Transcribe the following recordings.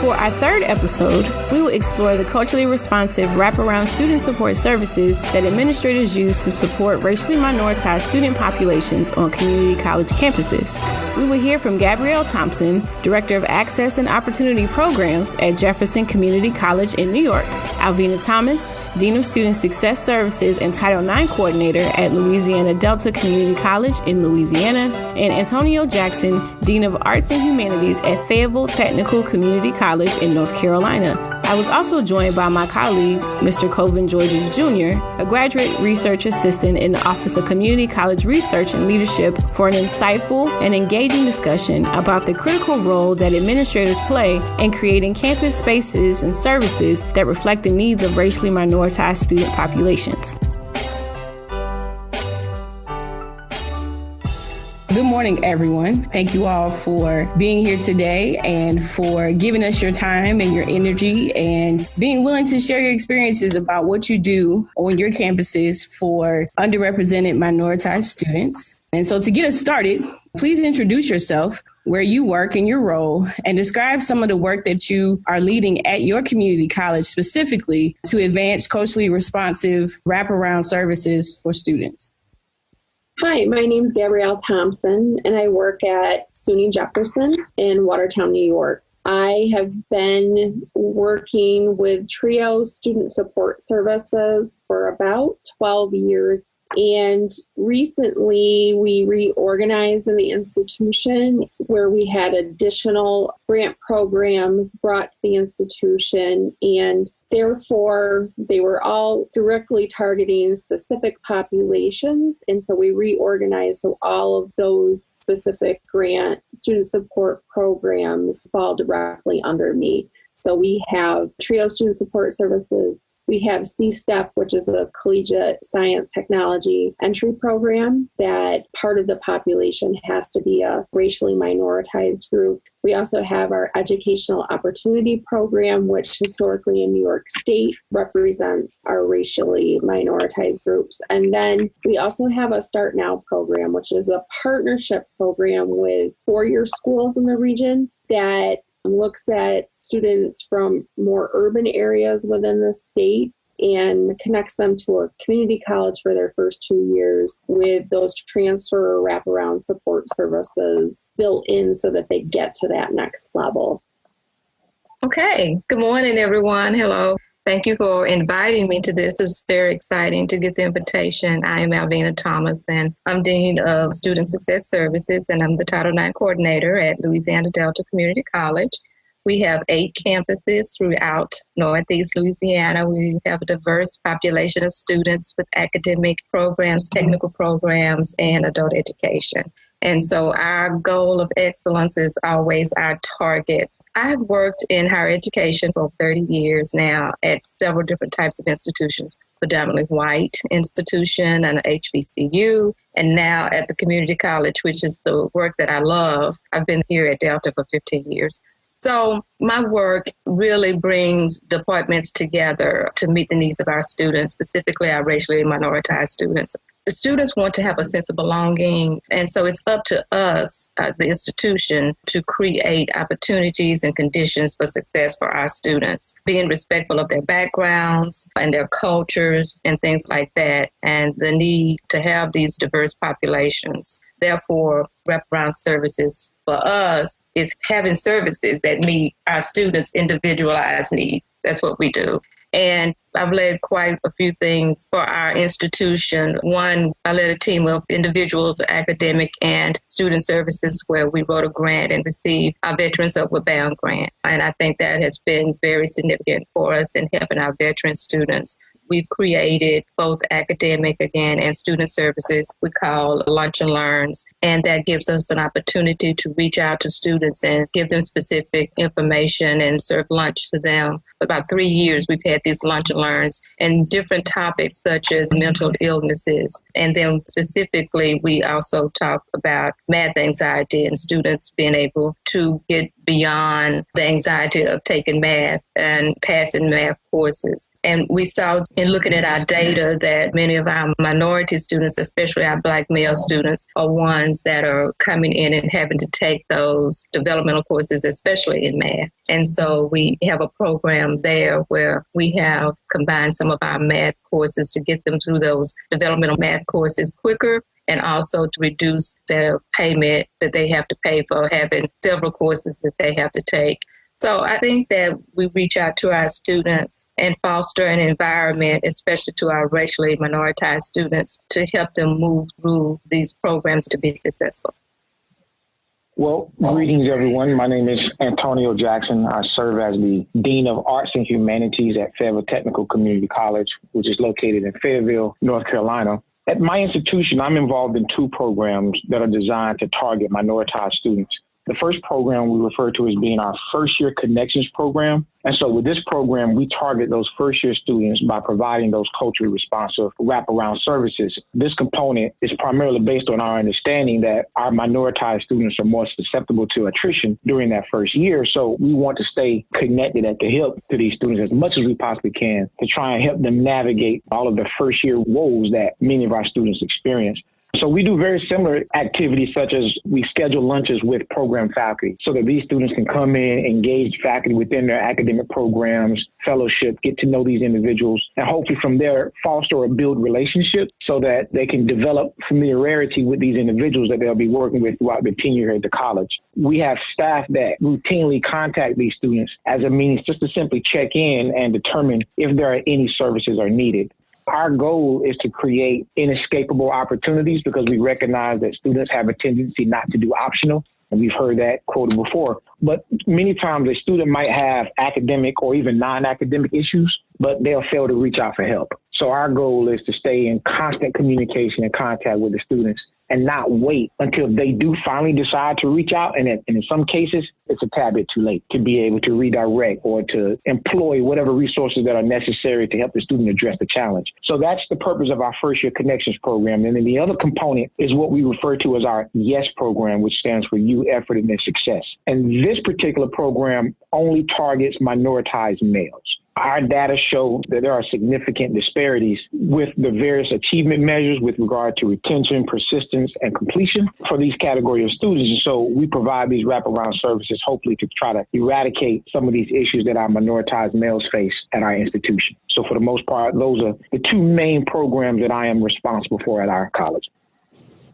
For our third episode, we will explore the culturally responsive wraparound student support services that administrators use to support racially minoritized student populations on community college campuses. We will hear from Gabrielle Thompson, Director of Access and Opportunity Programs at Jefferson Community College in New York, Alvina Thomas, Dean of Student Success Services and Title IX Coordinator at Louisiana Delta Community College in Louisiana, and Antonio Jackson, Dean of Arts and Humanities at Fayetteville Technical Community College in North Carolina. I was also joined by my colleague, Mr. Coven Georges Jr., a graduate research assistant in the Office of Community College Research and Leadership, for an insightful and engaging discussion about the critical role that administrators play in creating campus spaces and services that reflect the needs of racially minoritized student populations. Good morning, everyone. Thank you all for being here today and for giving us your time and your energy and being willing to share your experiences about what you do on your campuses for underrepresented minoritized students. And so to get us started, please introduce yourself, where you work and your role, and describe some of the work that you are leading at your community college specifically to advance culturally responsive wraparound services for students. Hi, my name is Gabrielle Thompson, and I work at SUNY Jefferson in Watertown, New York. I have been working with TRIO Student Support Services for about 12 years. And recently we reorganized in the institution where we had additional grant programs brought to the institution, and therefore they were all directly targeting specific populations. And so we reorganized so all of those specific grant student support programs fall directly under me. So we have TRIO Student Support Services. We have C-STEP, which is a collegiate science technology entry program that part of the population has to be a racially minoritized group. We also have our Educational Opportunity Program, which historically in New York State represents our racially minoritized groups. And then we also have a Start Now program, which is a partnership program with four-year schools in the region that looks at students from more urban areas within the state and connects them to a community college for their first 2 years with those transfer or wraparound support services built in so that they get to that next level. Okay. Good morning, everyone. Hello. Thank you for inviting me to this. It's very exciting to get the invitation. I am Alvina Thomas, and I'm Dean of Student Success Services, and I'm the Title IX Coordinator at Louisiana Delta Community College. We have 8 campuses throughout Northeast Louisiana. We have a diverse population of students with academic programs, technical programs, and adult education. And so our goal of excellence is always our target. I've worked in higher education for 30 years now at several different types of institutions, predominantly white institution and HBCU, and now at the community college, which is the work that I love. I've been here at Delta for 15 years. So my work really brings departments together to meet the needs of our students, specifically our racially minoritized students. The students want to have a sense of belonging, and so it's up to us, the institution, to create opportunities and conditions for success for our students, being respectful of their backgrounds and their cultures and things like that, and the need to have these diverse populations. Therefore, wraparound services for us is having services that meet our students' individualized needs. That's what we do. And I've led quite a few things for our institution. One, I led a team of individuals, academic and student services, where we wrote a grant and received our Veterans Upward Bound grant. And I think that has been very significant for us in helping our veteran students. We've created both academic, again, and student services we call Lunch and Learns. And that gives us an opportunity to reach out to students and give them specific information and serve lunch to them. For about 3 years, we've had these Lunch and Learns and different topics such as mental illnesses. And then specifically, we also talk about math anxiety and students being able to get beyond the anxiety of taking math and passing math courses. And we saw in looking at our data that many of our minority students, especially our Black male students, are ones that are coming in and having to take those developmental courses, especially in math. And so we have a program there where we have combined some of our math courses to get them through those developmental math courses quicker, and also to reduce the payment that they have to pay for having several courses that they have to take. So I think that we reach out to our students and foster an environment, especially to our racially minoritized students, to help them move through these programs to be successful. Well, greetings, everyone. My name is Antonio Jackson. I serve as the Dean of Arts and Humanities at Fayetteville Technical Community College, which is located in Fayetteville, North Carolina. At my institution, I'm involved in two programs that are designed to target minoritized students. The first program we refer to as being our First Year Connections program. And so with this program, we target those first year students by providing those culturally responsive wraparound services. This component is primarily based on our understanding that our minoritized students are more susceptible to attrition during that first year. So we want to stay connected at the hip to these students as much as we possibly can to try and help them navigate all of the first year woes that many of our students experience. So we do very similar activities, such as we schedule lunches with program faculty so that these students can come in, engage faculty within their academic programs, fellowship, get to know these individuals, and hopefully from there foster or build relationships so that they can develop familiarity with these individuals that they'll be working with throughout their tenure here at the college. We have staff that routinely contact these students as a means just to simply check in and determine if there are any services are needed. Our goal is to create inescapable opportunities because we recognize that students have a tendency not to do optional. And we've heard that quoted before. But many times a student might have academic or even non-academic issues, but they'll fail to reach out for help. So our goal is to stay in constant communication and contact with the students and not wait until they do finally decide to reach out. And in some cases, it's a tad bit too late to be able to redirect or to employ whatever resources that are necessary to help the student address the challenge. So that's the purpose of our First Year Connections program. And then the other component is what we refer to as our YES program, which stands for You, Effort, and Success. And this particular program only targets minoritized males. Our data show that there are significant disparities with the various achievement measures with regard to retention, persistence, and completion for these category of students. And so we provide these wraparound services, hopefully to try to eradicate some of these issues that our minoritized males face at our institution. So for the most part, those are the two main programs that I am responsible for at our college.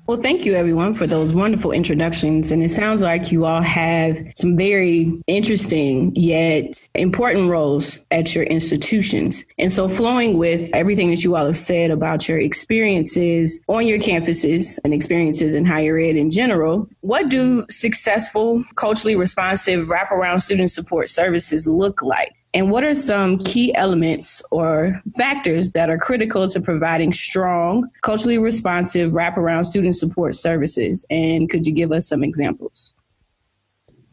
Well, thank you, everyone, for those wonderful introductions. And it sounds like you all have some very interesting yet important roles at your institutions. And so flowing with everything that you all have said about your experiences on your campuses and experiences in higher ed in general, what do successful, culturally responsive wraparound student support services look like? And what are some key elements or factors that are critical to providing strong, culturally responsive wraparound student support services? And could you give us some examples?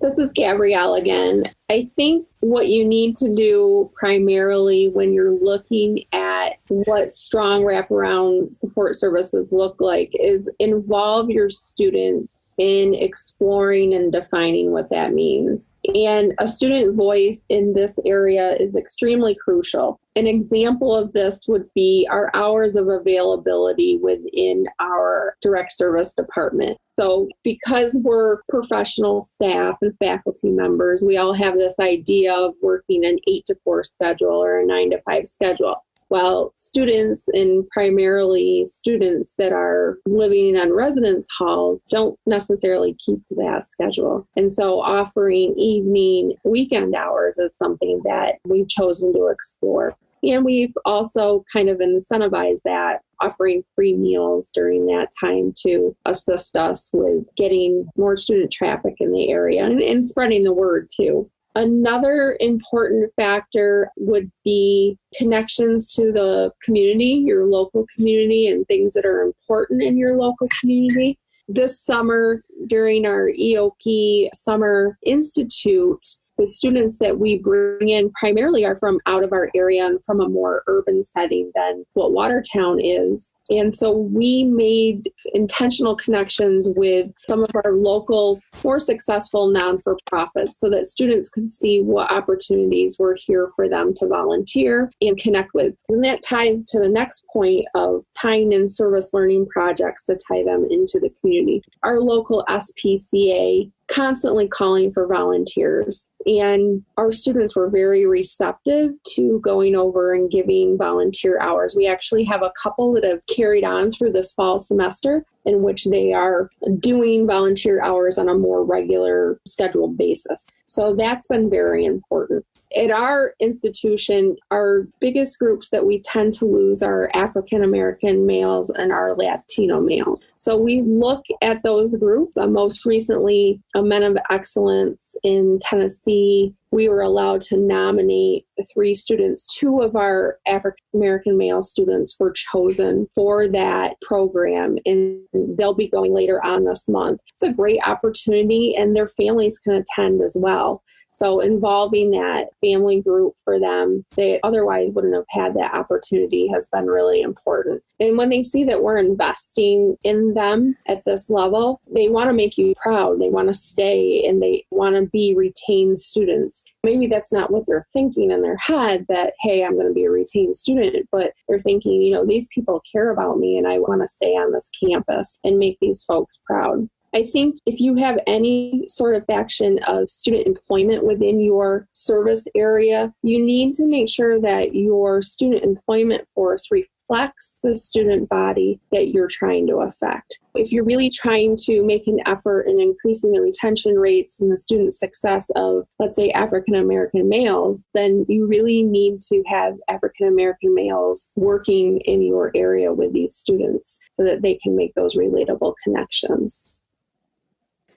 This is Gabrielle again. I think what you need to do primarily when you're looking at what strong wraparound support services look like is involve your students in exploring and defining what that means. And a student voice in this area is extremely crucial. An example of this would be our hours of availability within our direct service department. So because we're professional staff and faculty members, we all have this idea of working an 8 to 4 schedule or a 9 to 5 schedule. Well, students, and primarily students that are living on residence halls, don't necessarily keep to that schedule. And so offering evening, weekend hours is something that we've chosen to explore. And we've also kind of incentivized that, offering free meals during that time to assist us with getting more student traffic in the area and spreading the word too. Another important factor would be connections to the community, your local community, and things that are important in your local community. This summer, during our EOP Summer Institute, The students that we bring in primarily are from out of our area and from a more urban setting than what Watertown is. And so we made intentional connections with some of our local, more successful non-for-profits so that students could see what opportunities were here for them to volunteer and connect with. And that ties to the next point of tying in service learning projects to tie them into the community. Our local SPCA constantly calling for volunteers. And our students were very receptive to going over and giving volunteer hours. We actually have a couple that have carried on through this fall semester in which they are doing volunteer hours on a more regular scheduled basis. So that's been very important. At our institution, our biggest groups that we tend to lose are African American males and our Latino males. So we look at those groups. Most recently, a Men of Excellence in Tennessee, we were allowed to nominate 3 students. 2 of our African American male students were chosen for that program, and they'll be going later on this month. It's a great opportunity, and their families can attend as well. So involving that family group for them, they otherwise wouldn't have had that opportunity, has been really important. And when they see that we're investing in them at this level, they want to make you proud. They want to stay and they want to be retained students. Maybe that's not what they're thinking in their head that, hey, I'm going to be a retained student, but they're thinking, these people care about me and I want to stay on this campus and make these folks proud. I think if you have any sort of faction of student employment within your service area, you need to make sure that your student employment force reflects the student body that you're trying to affect. If you're really trying to make an effort in increasing the retention rates and the student success of, let's say, African American males, then you really need to have African American males working in your area with these students so that they can make those relatable connections.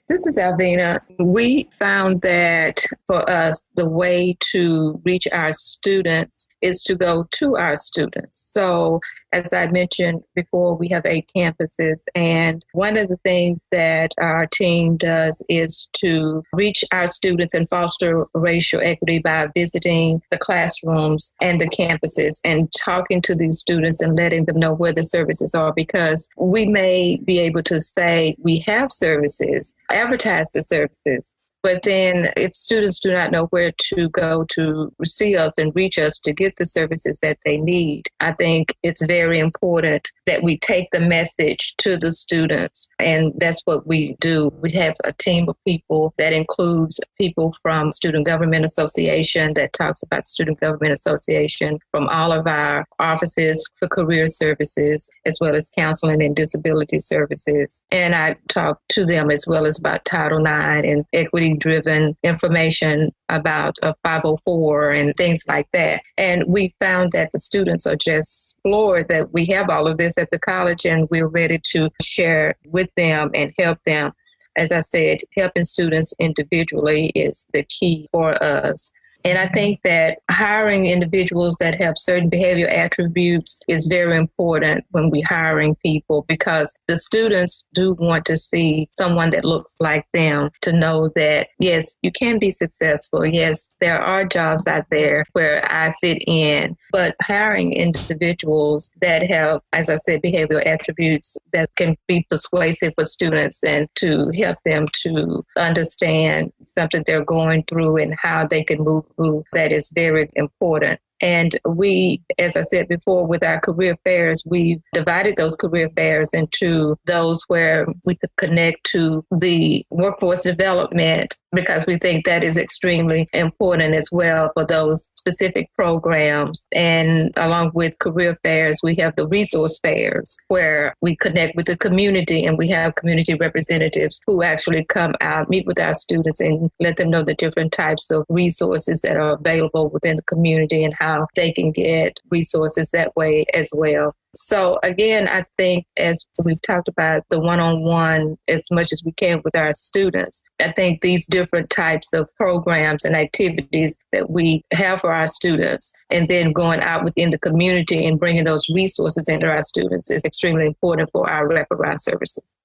This is Alvina. We found that for us, the way to reach our students is to go to our students. So as I mentioned before, we have 8 campuses, and one of the things that our team does is to reach our students and foster racial equity by visiting the classrooms and the campuses and talking to these students and letting them know where the services are, because we may be able to say we have services, advertise the services, but then if students do not know where to go to see us and reach us to get the services that they need, I think it's very important that we take the message to the students. And that's what we do. We have a team of people that includes people from Student Government Association that talks about Student Government Association, from all of our offices for career services, as well as counseling and disability services. And I talk to them as well as about Title IX and equity-driven information about a 504 and things like that. And we found that the students are just floored that we have all of this at the college, and we're ready to share with them and help them. As I said, helping students individually is the key for us. And I think that hiring individuals that have certain behavior attributes is very important when we're hiring people, because the students do want to see someone that looks like them, to know that, yes, you can be successful. Yes, there are jobs out there where I fit in, but hiring individuals that have, as I said, behavioral attributes that can be persuasive for students and to help them to understand something they're going through and how they can move through, that is very important. And we, as I said before, with our career fairs, we've divided those career fairs into those where we could connect to the workforce development, because we think that is extremely important as well for those specific programs. And along with career fairs, we have the resource fairs where we connect with the community, and we have community representatives who actually come out, meet with our students, and let them know the different types of resources that are available within the community and how they can get resources that way as well. So again, I think as we've talked about the one-on-one as much as we can with our students, I think these different types of programs and activities that we have for our students, and then going out within the community and bringing those resources into our students, is extremely important for our wraparound services.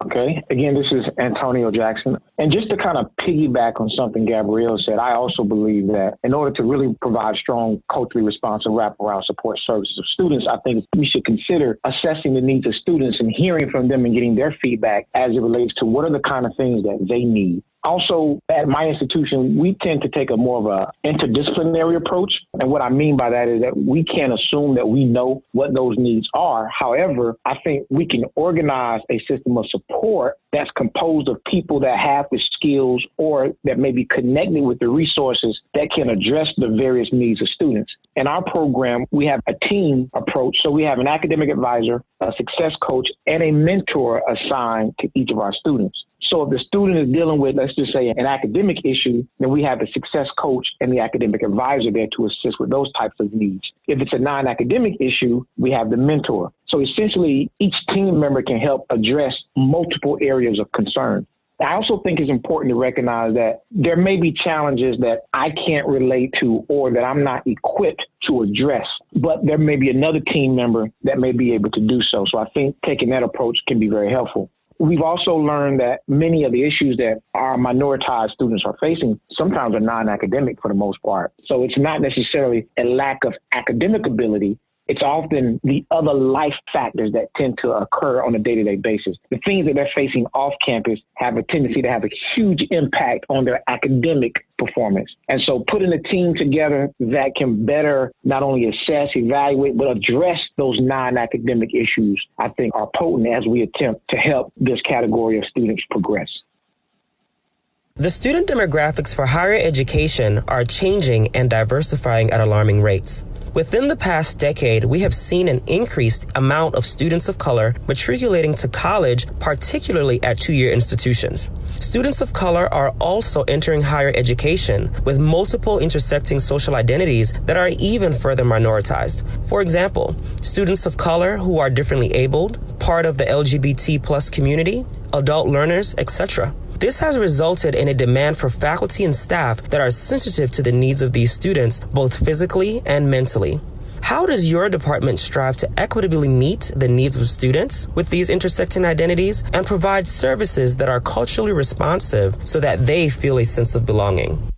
Okay. Again, this is Antonio Jackson. And just to kind of piggyback on something Gabrielle said, I also believe that in order to really provide strong, culturally responsive wraparound support services of students, I think we should consider assessing the needs of students and hearing from them and getting their feedback as it relates to what are the kind of things that they need. Also, at my institution, we tend to take a more of a interdisciplinary approach. And what I mean by that is that we can't assume that we know what those needs are. However, I think we can organize a system of support that's composed of people that have the skills or that may be connected with the resources that can address the various needs of students. In our program, we have a team approach. So we have an academic advisor, a success coach, and a mentor assigned to each of our students. So if the student is dealing with, let's just say, an academic issue, then we have the success coach and the academic advisor there to assist with those types of needs. If it's a non-academic issue, we have the mentor. So essentially, each team member can help address multiple areas of concern. I also think it's important to recognize that there may be challenges that I can't relate to or that I'm not equipped to address, but there may be another team member that may be able to do so. So I think taking that approach can be very helpful. We've also learned that many of the issues that our minoritized students are facing sometimes are non-academic for the most part. So it's not necessarily a lack of academic ability. It's often the other life factors that tend to occur on a day-to-day basis. The things that they're facing off campus have a tendency to have a huge impact on their academic performance. And so putting a team together that can better not only assess, evaluate, but address those non-academic issues, I think are potent as we attempt to help this category of students progress. The student demographics for higher education are changing and diversifying at alarming rates. Within the past decade, we have seen an increased amount of students of color matriculating to college, particularly at two-year institutions. Students of color are also entering higher education with multiple intersecting social identities that are even further minoritized. For example, students of color who are differently abled, part of the LGBT plus community, adult learners, etc. This has resulted in a demand for faculty and staff that are sensitive to the needs of these students, both physically and mentally. How does your department strive to equitably meet the needs of students with these intersecting identities and provide services that are culturally responsive so that they feel a sense of belonging?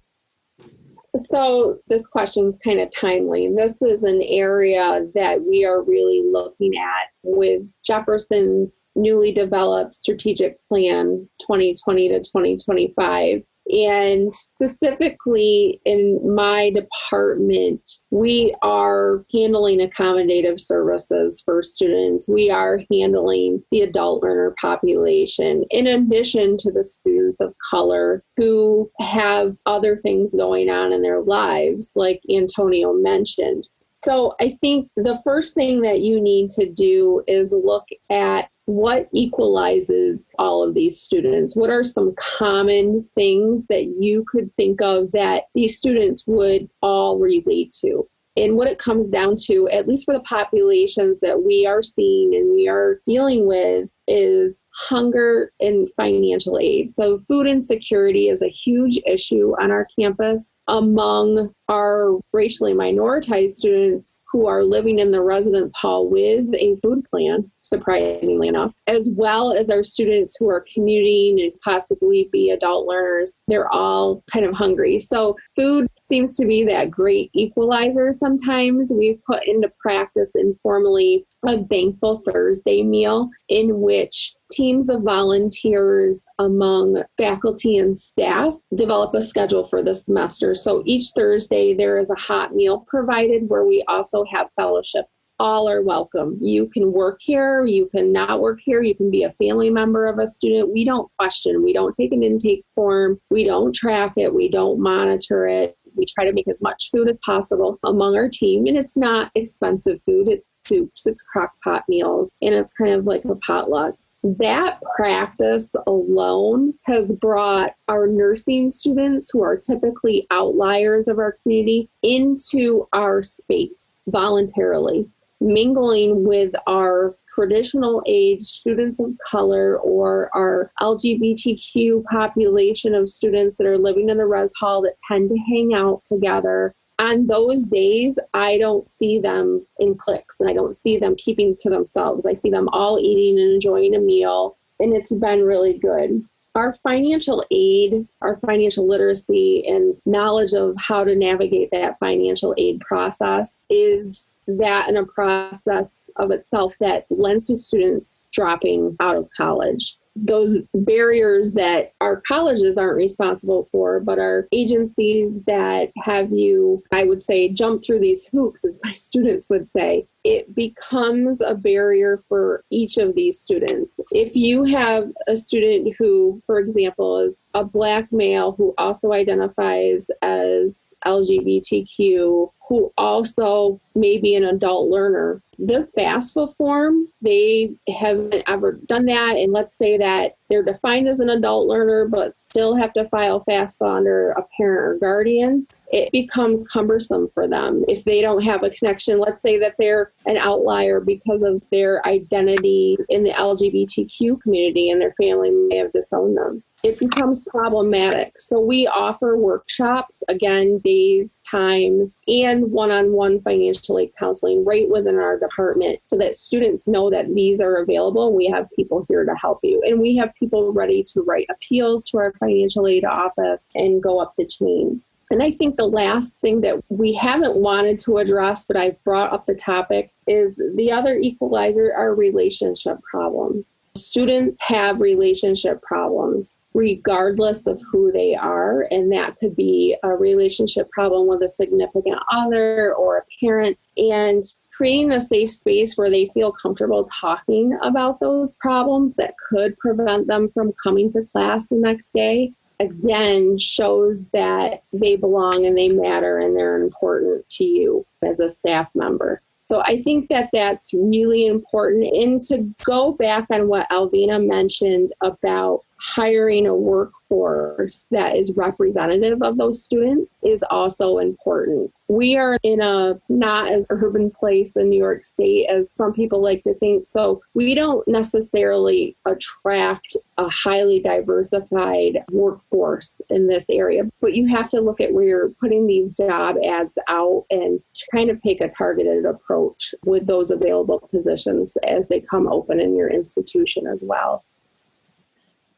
So this question's kind of timely. This is an area that we are really looking at with Jefferson's newly developed strategic plan 2020 to 2025. And specifically in my department, we are handling accommodative services for students. We are handling the adult learner population, in addition to the students of color who have other things going on in their lives, like Antonio mentioned. So I think the first thing that you need to do is look at what equalizes all of these students. What are some common things that you could think of that these students would all relate to? And what it comes down to, at least for the populations that we are seeing and we are dealing with, is hunger and financial aid. So food insecurity is a huge issue on our campus among our racially minoritized students who are living in the residence hall with a food plan, surprisingly enough, as well as our students who are commuting and possibly be adult learners. They're all kind of hungry. So food seems to be that great equalizer sometimes. We've put into practice informally a Thankful Thursday meal in which teams of volunteers among faculty and staff develop a schedule for the semester. So each Thursday there is a hot meal provided where we also have fellowship. All are welcome. You can work here, you can not work here, you can be a family member of a student. We don't question, we don't take an intake form, we don't track it, we don't monitor it. We try to make as much food as possible among our team, and it's not expensive food. It's soups, it's crock pot meals, and it's kind of like a potluck. That practice alone has brought our nursing students, who are typically outliers of our community, into our space voluntarily, mingling with our traditional age students of color or our LGBTQ population of students that are living in the res hall that tend to hang out together. On those days, I don't see them in cliques and I don't see them keeping to themselves. I see them all eating and enjoying a meal. and it's been really good. Our financial aid, our financial literacy, and knowledge of how to navigate that financial aid process is that in a process of itself that lends to students dropping out of college. Those barriers that our colleges aren't responsible for, but our agencies that have you, I would say, jump through these hoops, as my students would say, it becomes a barrier for each of these students. If you have a student who, for example, is a Black male who also identifies as LGBTQ, who also may be an adult learner, this FAFSA form, they haven't ever done that. And let's say that they're defined as an adult learner, but still have to file FAFSA under a parent or guardian. It becomes cumbersome for them if they don't have a connection. Let's say that they're an outlier because of their identity in the LGBTQ community and their family may have disowned them. It becomes problematic. So we offer workshops, again, days, times, and one-on-one financial aid counseling right within our department so that students know that these are available and we have people here to help you. And we have people ready to write appeals to our financial aid office and go up the chain. And I think the last thing that we haven't wanted to address, but I've brought up the topic, is the other equalizer are relationship problems. Students have relationship problems regardless of who they are, and that could be a relationship problem with a significant other or a parent, and creating a safe space where they feel comfortable talking about those problems that could prevent them from coming to class the next day, again, shows that they belong and they matter and they're important to you as a staff member. So I think that that's really important. And to go back on what Alvina mentioned about hiring a workforce that is representative of those students is also important. We are in a not as urban place in New York State as some people like to think. So we don't necessarily attract a highly diversified workforce in this area. But you have to look at where you're putting these job ads out and kind of take a targeted approach with those available positions as they come open in your institution as well.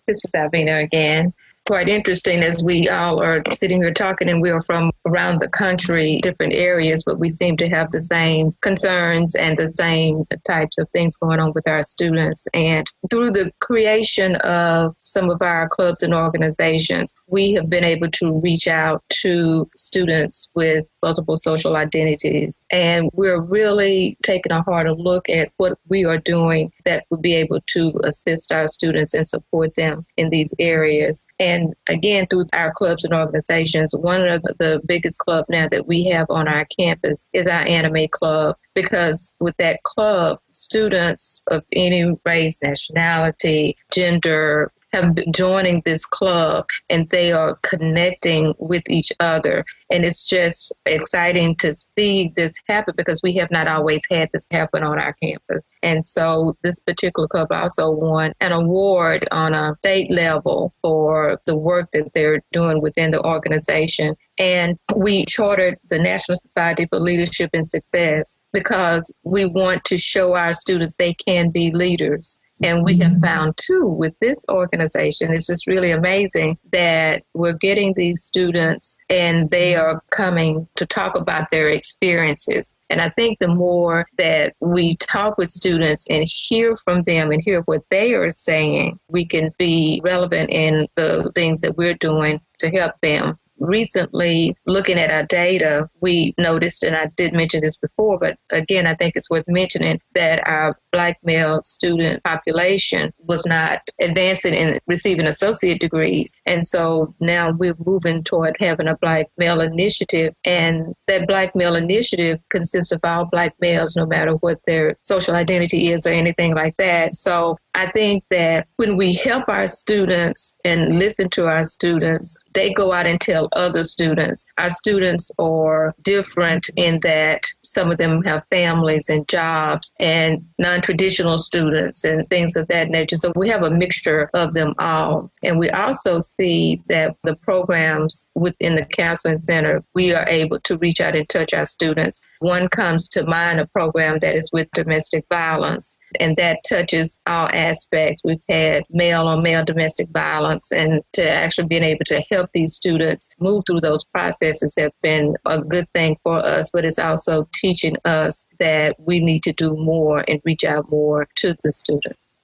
This is Alvina again. Quite interesting as we all are sitting here talking, and we are from around the country, different areas, but we seem to have the same concerns and the same types of things going on with our students. And through the creation of some of our clubs and organizations, we have been able to reach out to students with multiple social identities. And we're really taking a harder look at what we are doing that would be able to assist our students and support them in these areas. And again, through our clubs and organizations, one of the biggest club now that we have on our campus is our anime club, because with that club, students of any race, nationality, gender, have been joining this club and they are connecting with each other. And it's just exciting to see this happen because we have not always had this happen on our campus. And so this particular club also won an award on a state level for the work that they're doing within the organization. And we chartered the National Society for Leadership and Success because we want to show our students they can be leaders. And we have found, too, with this organization, it's just really amazing that we're getting these students and they are coming to talk about their experiences. And I think the more that we talk with students and hear from them and hear what they are saying, we can be relevant in the things that we're doing to help them. Recently, looking at our data, we noticed, and I did mention this before, but again, I think it's worth mentioning that our Black male student population was not advancing in receiving associate degrees. And so now we're moving toward having a Black male initiative. And that Black male initiative consists of all Black males, no matter what their social identity is or anything like that. So I think that when we help our students and listen to our students, they go out and tell other students. Our students are different in that some of them have families and jobs and non-traditional students and things of that nature. So we have a mixture of them all. And we also see that the programs within the counseling center, we are able to reach out and touch our students. One comes to mind, a program that is with domestic violence. And that touches all aspects. We've had male-on-male domestic violence, and to actually being able to help these students move through those processes have been a good thing for us, but it's also teaching us that we need to do more and reach out more to the students.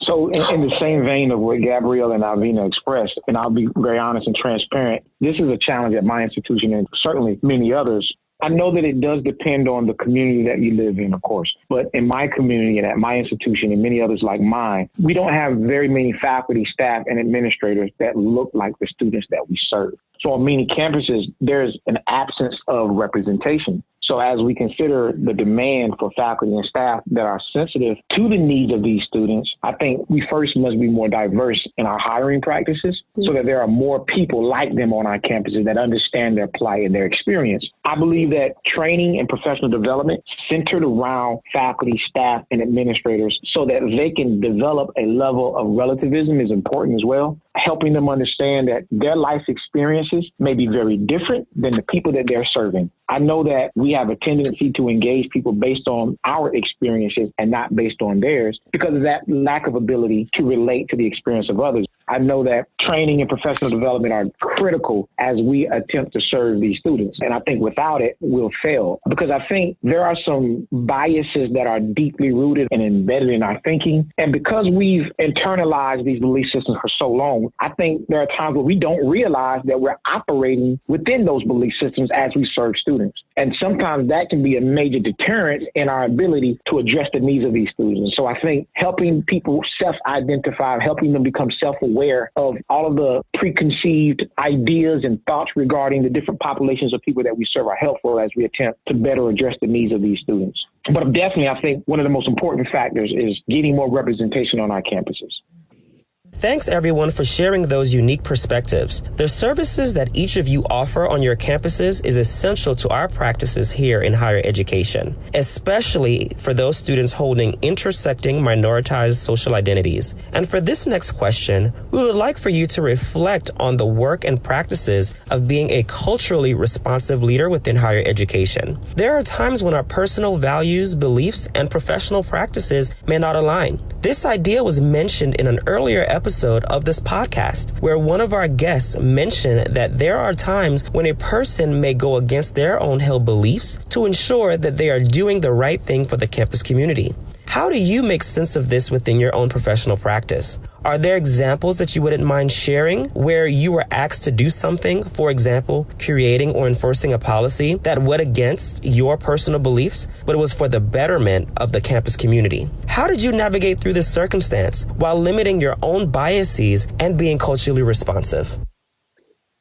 So in the same vein of what Gabrielle and Alvina expressed, and I'll be very honest and transparent, this is a challenge at my institution and certainly many others. I know that it does depend on the community that you live in, of course, but in my community and at my institution and many others like mine, we don't have very many faculty, staff, and administrators that look like the students that we serve. So on many campuses, there's an absence of representation. So as we consider the demand for faculty and staff that are sensitive to the needs of these students, I think we first must be more diverse in our hiring practices so that there are more people like them on our campuses that understand their plight and their experience. I believe that training and professional development centered around faculty, staff, and administrators so that they can develop a level of relativism is important as well, helping them understand that their life experiences may be very different than the people that they're serving. I know that we have a tendency to engage people based on our experiences and not based on theirs because of that lack of ability to relate to the experience of others. I know that training and professional development are critical as we attempt to serve these students. And I think without it, we'll fail because I think there are some biases that are deeply rooted and embedded in our thinking. And because we've internalized these belief systems for so long, I think there are times where we don't realize that we're operating within those belief systems as we serve students. And sometimes that can be a major deterrent in our ability to address the needs of these students. So I think helping people self-identify, helping them become self-aware of all of the preconceived ideas and thoughts regarding the different populations of people that we serve are helpful as we attempt to better address the needs of these students. But definitely, I think one of the most important factors is getting more representation on our campuses. Thanks everyone for sharing those unique perspectives. The services that each of you offer on your campuses is essential to our practices here in higher education, especially for those students holding intersecting minoritized social identities. And for this next question, we would like for you to reflect on the work and practices of being a culturally responsive leader within higher education. There are times when our personal values, beliefs, and professional practices may not align. This idea was mentioned in an earlier episode of this podcast, where one of our guests mentioned that there are times when a person may go against their own held beliefs to ensure that they are doing the right thing for the campus community. How do you make sense of this within your own professional practice? Are there examples that you wouldn't mind sharing where you were asked to do something, for example, creating or enforcing a policy that went against your personal beliefs, but it was for the betterment of the campus community? How did you navigate through this circumstance while limiting your own biases and being culturally responsive?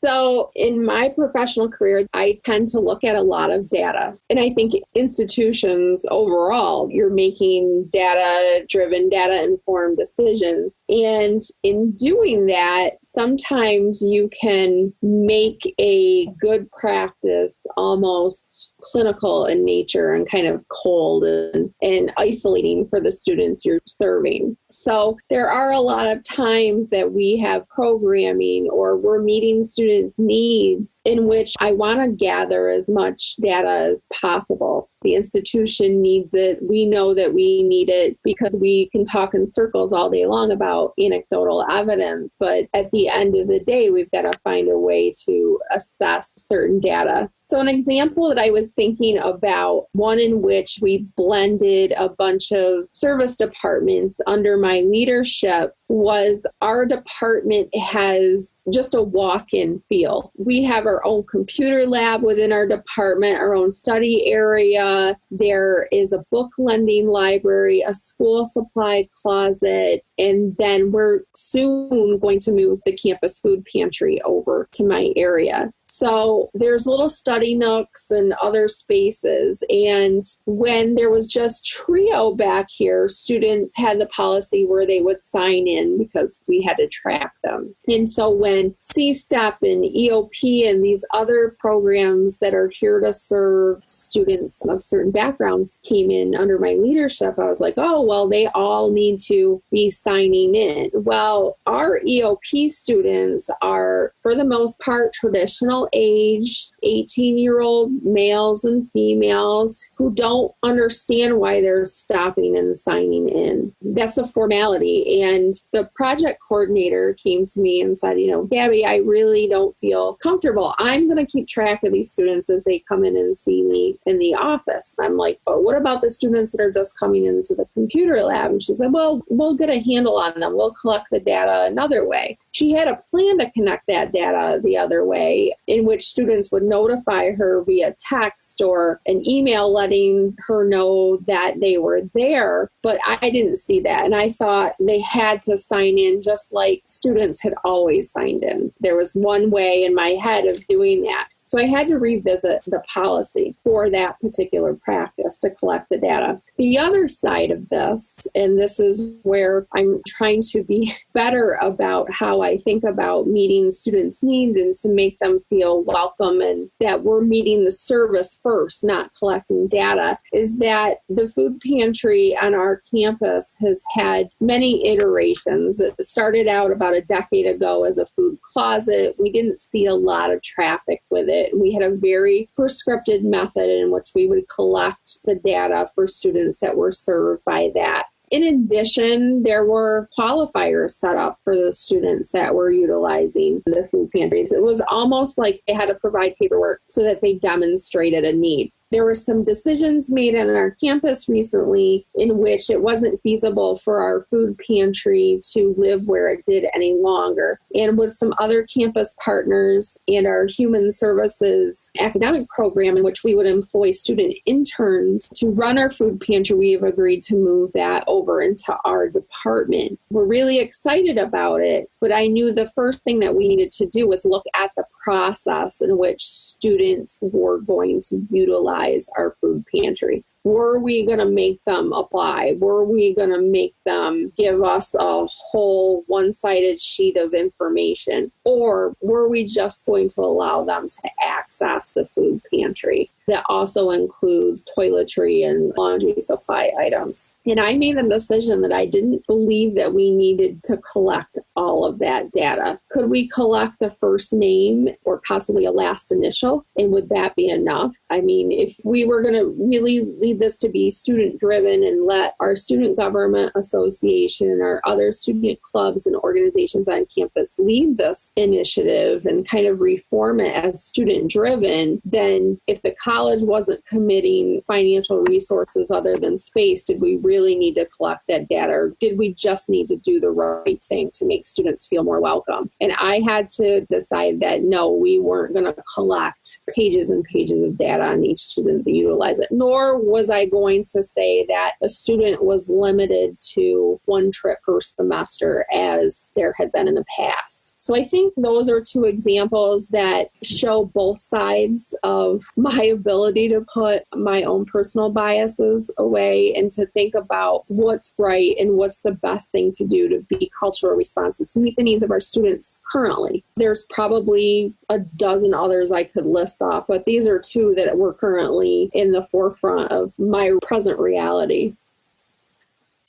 So in my professional career, I tend to look at a lot of data. And I think institutions overall, you're making data-driven, data-informed decisions. And in doing that, sometimes you can make a good practice almost clinical in nature and kind of cold and isolating for the students you're serving. So there are a lot of times that we have programming or we're meeting students' needs in which I want to gather as much data as possible. The institution needs it. We know that we need it because we can talk in circles all day long about anecdotal evidence. But at the end of the day, we've got to find a way to assess certain data. So an example that I was thinking about, one in which we blended a bunch of service departments under my leadership, was our department has just a walk-in feel. We have our own computer lab within our department, our own study area. There is a book lending library, a school supply closet, and then we're soon going to move the campus food pantry over to my area. So there's little study nooks and other spaces. And when there was just Trio back here, students had the policy where they would sign in because we had to track them. And so when C-STEP and EOP and these other programs that are here to serve students of certain backgrounds came in under my leadership, I was like, oh, well, they all need to be signing in. Well, our EOP students are, for the most part, traditional middle-aged 18-year-old males and females who don't understand why they're stopping and signing in. That's a formality. And the project coordinator came to me and said, Gabby, I really don't feel comfortable. I'm going to keep track of these students as they come in and see me in the office. And I'm like, but what about the students that are just coming into the computer lab? And she said, well, we'll get a handle on them. We'll collect the data another way. She had a plan to connect that data the other way, in which students would notify her via text or an email letting her know that they were there. But I didn't see that. And I thought they had to sign in just like students had always signed in. There was one way in my head of doing that. So I had to revisit the policy for that particular practice to collect the data. The other side of this, and this is where I'm trying to be better about how I think about meeting students' needs and to make them feel welcome and that we're meeting the service first, not collecting data, is that the food pantry on our campus has had many iterations. It started out about a decade ago as a food closet. We didn't see a lot of traffic with it. We had a very prescripted method in which we would collect the data for students that were served by that. In addition, there were qualifiers set up for the students that were utilizing the food pantries. It was almost like they had to provide paperwork so that they demonstrated a need. There were some decisions made on our campus recently in which it wasn't feasible for our food pantry to live where it did any longer. And with some other campus partners and our human services academic program in which we would employ student interns to run our food pantry, we have agreed to move that over into our department. We're really excited about it, but I knew the first thing that we needed to do was look at the process in which students were going to utilize our food pantry. Were we going to make them apply? Were we going to make them give us a whole one-sided sheet of information? Or were we just going to allow them to access the food pantry? That also includes toiletry and laundry supply items. And I made a decision that I didn't believe that we needed to collect all of that data. Could we collect a first name or possibly a last initial? And would that be enough? I mean, if we were going to really lead this to be student-driven and let our student government association and our other student clubs and organizations on campus lead this initiative and kind of reform it as student-driven, then if the college wasn't committing financial resources other than space, did we really need to collect that data, or did we just need to do the right thing to make students feel more welcome? And I had to decide that no, we weren't going to collect pages and pages of data on each student to utilize it, nor was I going to say that a student was limited to one trip per semester as there had been in the past. So I think those are two examples that show both sides of my ability to put my own personal biases away and to think about what's right and what's the best thing to do to be culturally responsive to meet the needs of our students currently. There's probably a dozen others I could list off, but these are two that were currently in the forefront of my present reality.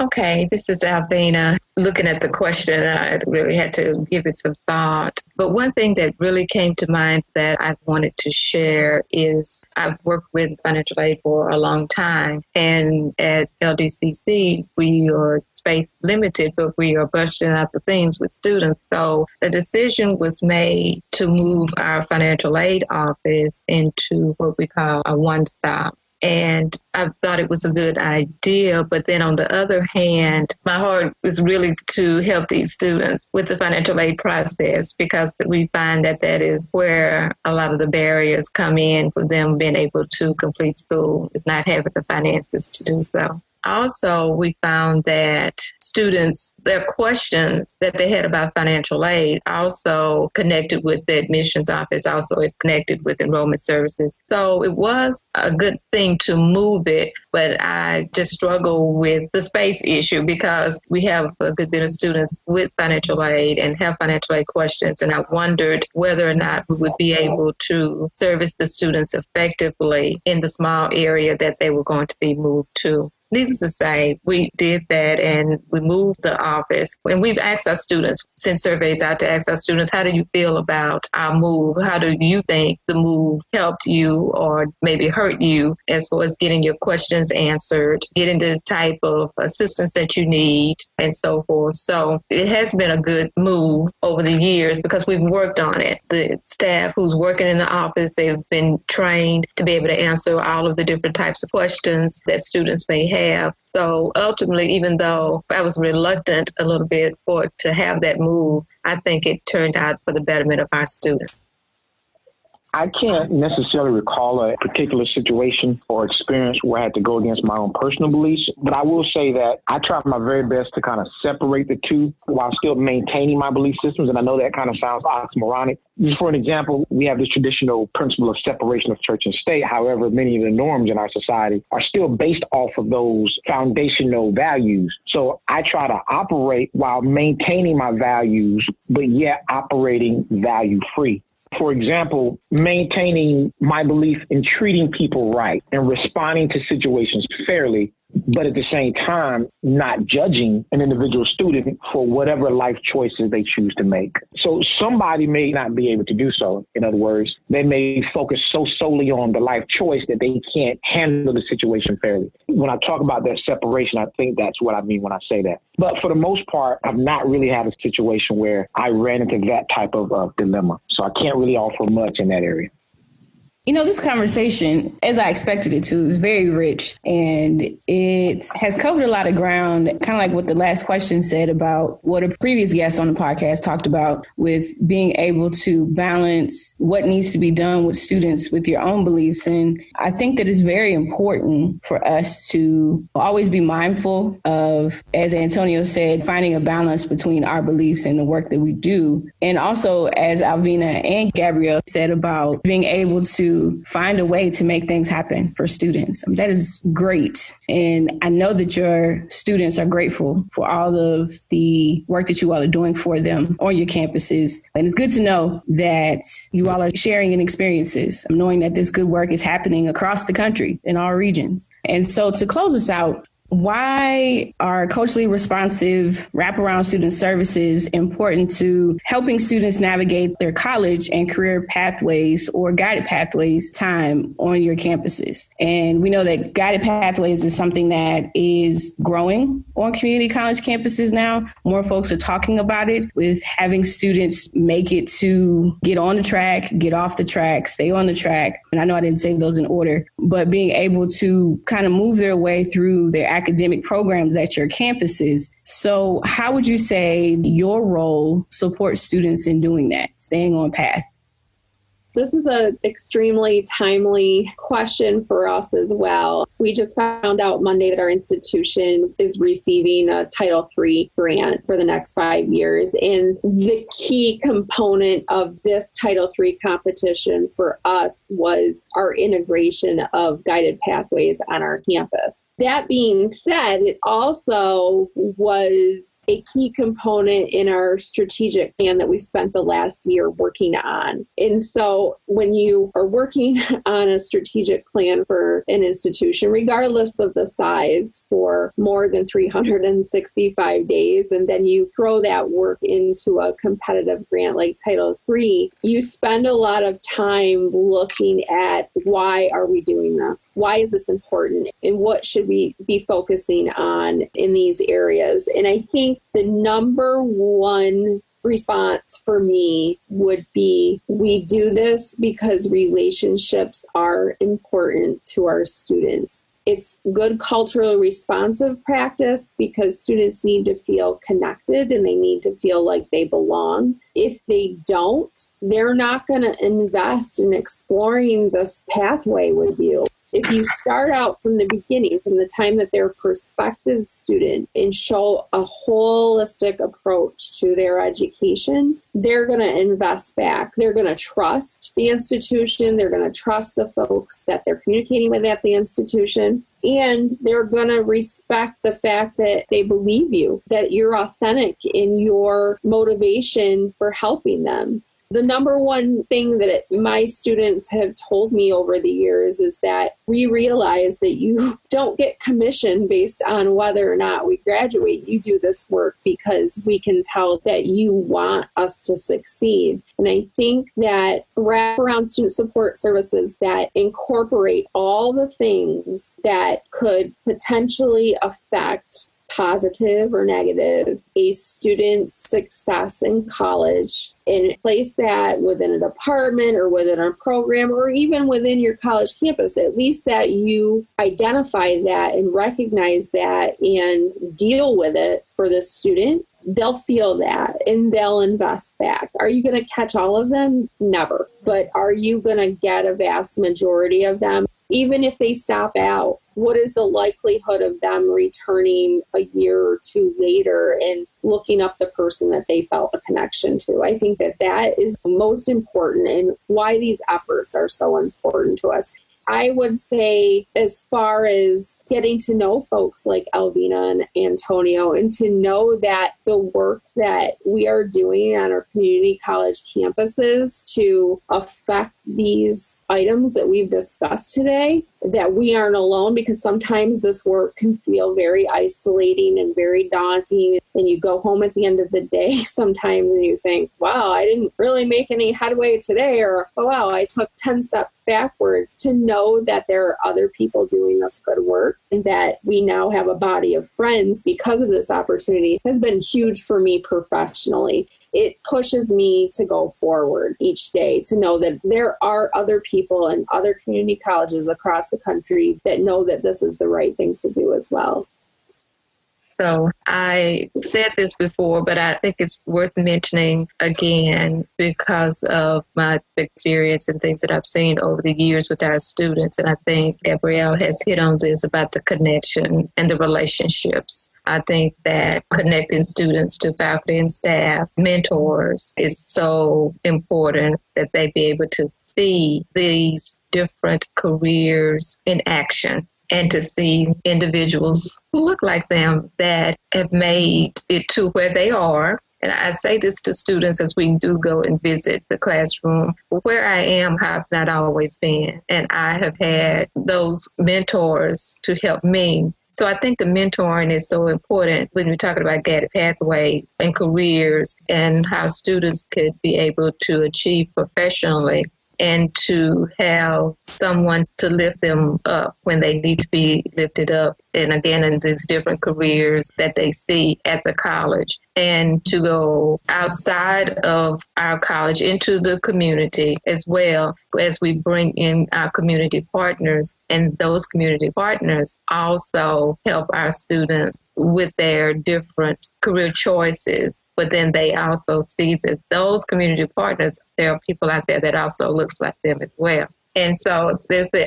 Okay, this is Alvina. Looking at the question, I really had to give it some thought. But one thing that really came to mind that I wanted to share is I've worked with financial aid for a long time. And at LDCC, we are space limited, but we are busting out the seams with students. So the decision was made to move our financial aid office into what we call a one-stop. And I thought it was a good idea. But then on the other hand, my heart was really to help these students with the financial aid process, because we find that that is where a lot of the barriers come in for them being able to complete school, is not having the finances to do so. Also, we found that students, their questions that they had about financial aid also connected with the admissions office, also it connected with enrollment services. So it was a good thing to move it, but I just struggle with the space issue because we have a good bit of students with financial aid and have financial aid questions. And I wondered whether or not we would be able to service the students effectively in the small area that they were going to be moved to. Needless to say, we did that and we moved the office. And we've asked our students, sent surveys out to ask our students, how do you feel about our move? How do you think the move helped you or maybe hurt you as far as getting your questions answered, getting the type of assistance that you need, and so forth. So it has been a good move over the years because we've worked on it. The staff who's working in the office, they've been trained to be able to answer all of the different types of questions that students may have. So ultimately, even though I was reluctant a little bit to have that move, I think it turned out for the betterment of our students. I can't necessarily recall a particular situation or experience where I had to go against my own personal beliefs, but I will say that I tried my very best to kind of separate the two while still maintaining my belief systems, and I know that kind of sounds oxymoronic. Just for an example, we have this traditional principle of separation of church and state. However, many of the norms in our society are still based off of those foundational values. So I try to operate while maintaining my values, but yet operating value-free. For example, maintaining my belief in treating people right and responding to situations fairly, but at the same time, not judging an individual student for whatever life choices they choose to make. So somebody may not be able to do so. In other words, they may focus so solely on the life choice that they can't handle the situation fairly. When I talk about that separation, I think that's what I mean when I say that. But for the most part, I've not really had a situation where I ran into that type of dilemma. So I can't really offer much in that area. You know, this conversation, as I expected it to, is very rich, and it has covered a lot of ground, kind of like what the last question said about what a previous guest on the podcast talked about with being able to balance what needs to be done with students with your own beliefs. And I think that it's very important for us to always be mindful of, as Antonio said, finding a balance between our beliefs and the work that we do. And also, as Alvina and Gabrielle said, about being able to find a way to make things happen for students. I mean, that is great. And I know that your students are grateful for all of the work that you all are doing for them on your campuses. And it's good to know that you all are sharing in experiences, knowing that this good work is happening across the country in all regions. And so to close us out, why are culturally responsive wraparound student services important to helping students navigate their college and career pathways or guided pathways time on your campuses? And we know that guided pathways is something that is growing on community college campuses now. More folks are talking about it, with having students make it to get on the track, get off the track, stay on the track. And I know I didn't say those in order, but being able to kind of move their way through their academic programs at your campuses. So how would you say your role supports students in doing that, staying on path? This is an extremely timely question for us as well. We just found out Monday that our institution is receiving a Title III grant for the next 5 years. And the key component of this Title III competition for us was our integration of guided pathways on our campus. That being said, it also was a key component in our strategic plan that we spent the last year working on. And so when you are working on a strategic plan for an institution, regardless of the size, for more than 365 days, and then you throw that work into a competitive grant like Title III, you spend a lot of time looking at, why are we doing this? Why is this important? And what should we be focusing on in these areas? And I think the number one response for me would be, we do this because relationships are important to our students. It's good culturally responsive practice because students need to feel connected and they need to feel like they belong. If they don't, they're not going to invest in exploring this pathway with you. If you start out from the beginning, from the time that they're a prospective student, and show a holistic approach to their education, they're going to invest back. They're going to trust the institution. They're going to trust the folks that they're communicating with at the institution. And they're going to respect the fact that they believe you, that you're authentic in your motivation for helping them. The number one thing that my students have told me over the years is that we realize that you don't get commission based on whether or not we graduate. You do this work because we can tell that you want us to succeed. And I think that wraparound student support services that incorporate all the things that could potentially affect positive or negative a student's success in college, and place that within a department or within a program or even within your college campus, at least that you identify that and recognize that and deal with it for the student. They'll feel that and they'll invest back. Are you going to catch all of them? Never. But are you going to get a vast majority of them? Even if they stop out, what is the likelihood of them returning a year or two later and looking up the person that they felt a connection to? I think that that is most important and why these efforts are so important to us. I would say as far as getting to know folks like Alvina and Antonio and to know that the work that we are doing on our community college campuses to affect these items that we've discussed today, that we aren't alone, because sometimes this work can feel very isolating and very daunting. And you go home at the end of the day sometimes and you think, wow, I didn't really make any headway today, or, oh, wow, I took 10 steps backwards. To know that there are other people doing this good work and that we now have a body of friends because of this opportunity has been huge for me professionally. It pushes me to go forward each day, to know that there are other people in other community colleges across the country that know that this is the right thing to do as well. So I said this before, but I think it's worth mentioning again because of my experience and things that I've seen over the years with our students. And I think Gabrielle has hit on this about the connection and the relationships. I think that connecting students to faculty and staff, mentors, is so important that they be able to see these different careers in action, and to see individuals who look like them that have made it to where they are. And I say this to students as we do go and visit the classroom. Where I am, have not always been. And I have had those mentors to help me. So I think the mentoring is so important when we're talking about guided pathways and careers and how students could be able to achieve professionally, and to have someone to lift them up when they need to be lifted up. And again, in these different careers that they see at the college, and to go outside of our college into the community as well, as we bring in our community partners. And those community partners also help our students with their different career choices. But then they also see that those community partners, there are people out there that also looks like them as well. And so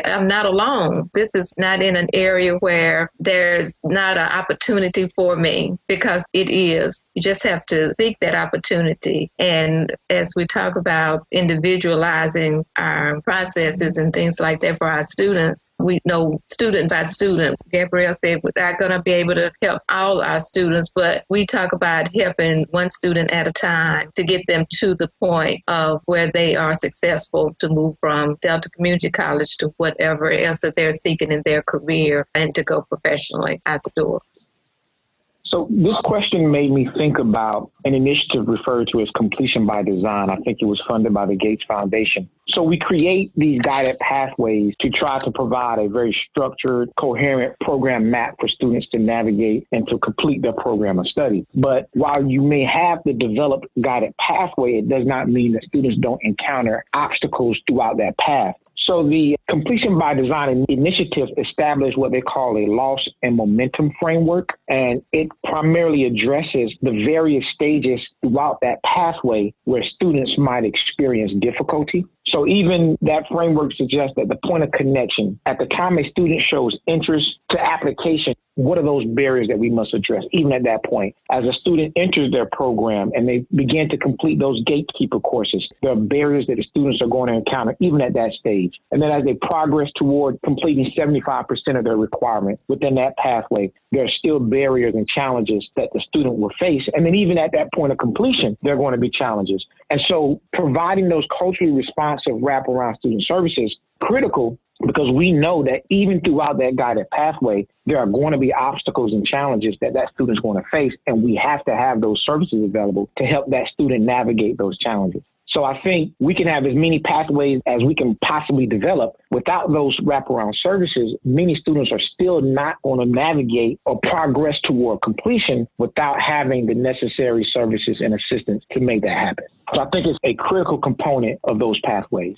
I'm not alone. This is not in an area where there's not an opportunity for me, because it is. You just have to seek that opportunity. And as we talk about individualizing our processes and things like that for our students, we know student by students. Gabrielle said we're not going to be able to help all our students, but we talk about helping one student at a time to get them to the point of where they are successful to move from Delta Community College to whatever else that they're seeking in their career and to go professionally out the door. So this question made me think about an initiative referred to as completion by design. I think it was funded by the Gates Foundation. So we create these guided pathways to try to provide a very structured, coherent program map for students to navigate and to complete their program of study. But while you may have the developed guided pathway, it does not mean that students don't encounter obstacles throughout that path. So the Completion by Design initiative established what they call a loss and momentum framework, and it primarily addresses the various stages throughout that pathway where students might experience difficulty. So even that framework suggests that the point of connection, at the time a student shows interest to application, what are those barriers that we must address, even at that point? As a student enters their program and they begin to complete those gatekeeper courses, there are barriers that the students are going to encounter, even at that stage. And then as they progress toward completing 75% of their requirement within that pathway, there are still barriers and challenges that the student will face. And then even at that point of completion, there are going to be challenges. And so providing those culturally responsive wraparound student services critical, because we know that even throughout that guided pathway, there are going to be obstacles and challenges that student's going to face. And we have to have those services available to help that student navigate those challenges. So I think we can have as many pathways as we can possibly develop. Without those wraparound services, many students are still not going to navigate or progress toward completion without having the necessary services and assistance to make that happen. So I think it's a critical component of those pathways.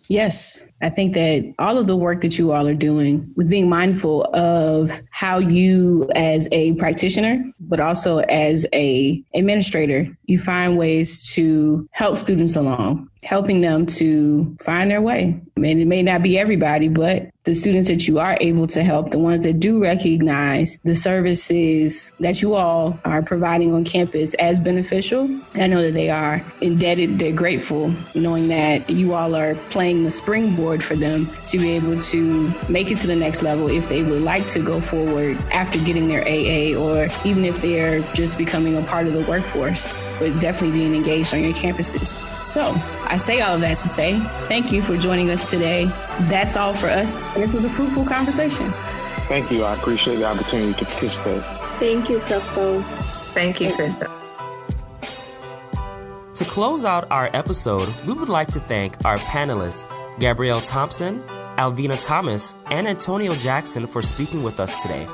Yes, I think that all of the work that you all are doing with being mindful of how you as a practitioner, but also as a administrator, you find ways to help students along, helping them to find their way. I mean, it may not be everybody, but the students that you are able to help, the ones that do recognize the services that you all are providing on campus as beneficial, I know that they are indebted, they're grateful, knowing that you all are playing the springboard for them to be able to make it to the next level if they would like to go forward after getting their AA, or even if they're just becoming a part of the workforce, but definitely being engaged on your campuses. So I say all of that to say thank you for joining us today. That's all for us. This was a fruitful conversation. Thank you. I appreciate the opportunity to participate. Thank you, Crystal. Thank you, Crystal. To close out our episode, we would like to thank our panelists, Gabrielle Thompson, Alvina Thomas, and Antonio Jackson for speaking with us today.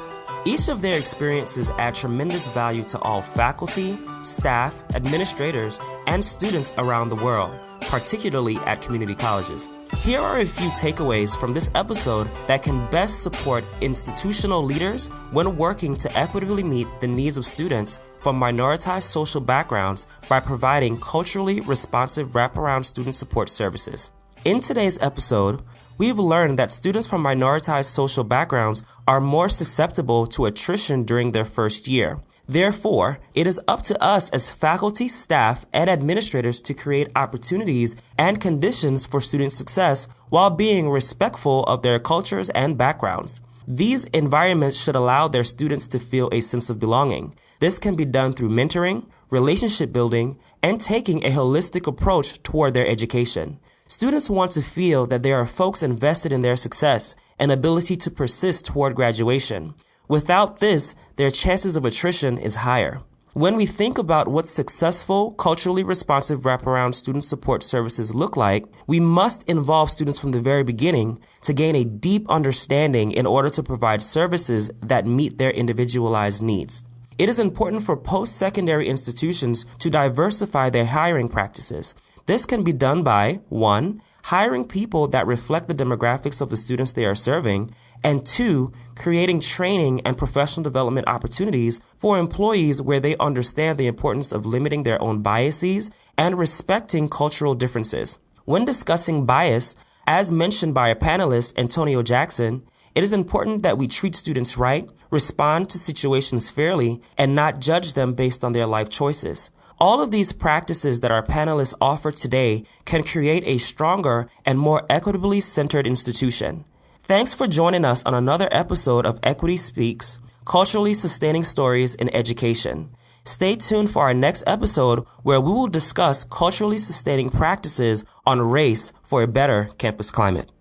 Each of their experiences add tremendous value to all faculty, staff, administrators, and students around the world, particularly at community colleges. Here are a few takeaways from this episode that can best support institutional leaders when working to equitably meet the needs of students from minoritized social backgrounds by providing culturally responsive wraparound student support services. In today's episode, we've learned that students from minoritized social backgrounds are more susceptible to attrition during their first year. Therefore, it is up to us as faculty, staff, and administrators to create opportunities and conditions for student success while being respectful of their cultures and backgrounds. These environments should allow their students to feel a sense of belonging. This can be done through mentoring, relationship building, and taking a holistic approach toward their education. Students want to feel that there are folks invested in their success and ability to persist toward graduation. Without this, their chances of attrition is higher. When we think about what successful, culturally responsive wraparound student support services look like, we must involve students from the very beginning to gain a deep understanding in order to provide services that meet their individualized needs. It is important for post-secondary institutions to diversify their hiring practices. This can be done by 1. Hiring people that reflect the demographics of the students they are serving, and 2. Creating training and professional development opportunities for employees where they understand the importance of limiting their own biases and respecting cultural differences. When discussing bias, as mentioned by our panelist, Antonio Jackson, it is important that we treat students right, respond to situations fairly, and not judge them based on their life choices. All of these practices that our panelists offer today can create a stronger and more equitably centered institution. Thanks for joining us on another episode of Equity Speaks, Culturally Sustaining Stories in Education. Stay tuned for our next episode where we will discuss culturally sustaining practices on race for a better campus climate.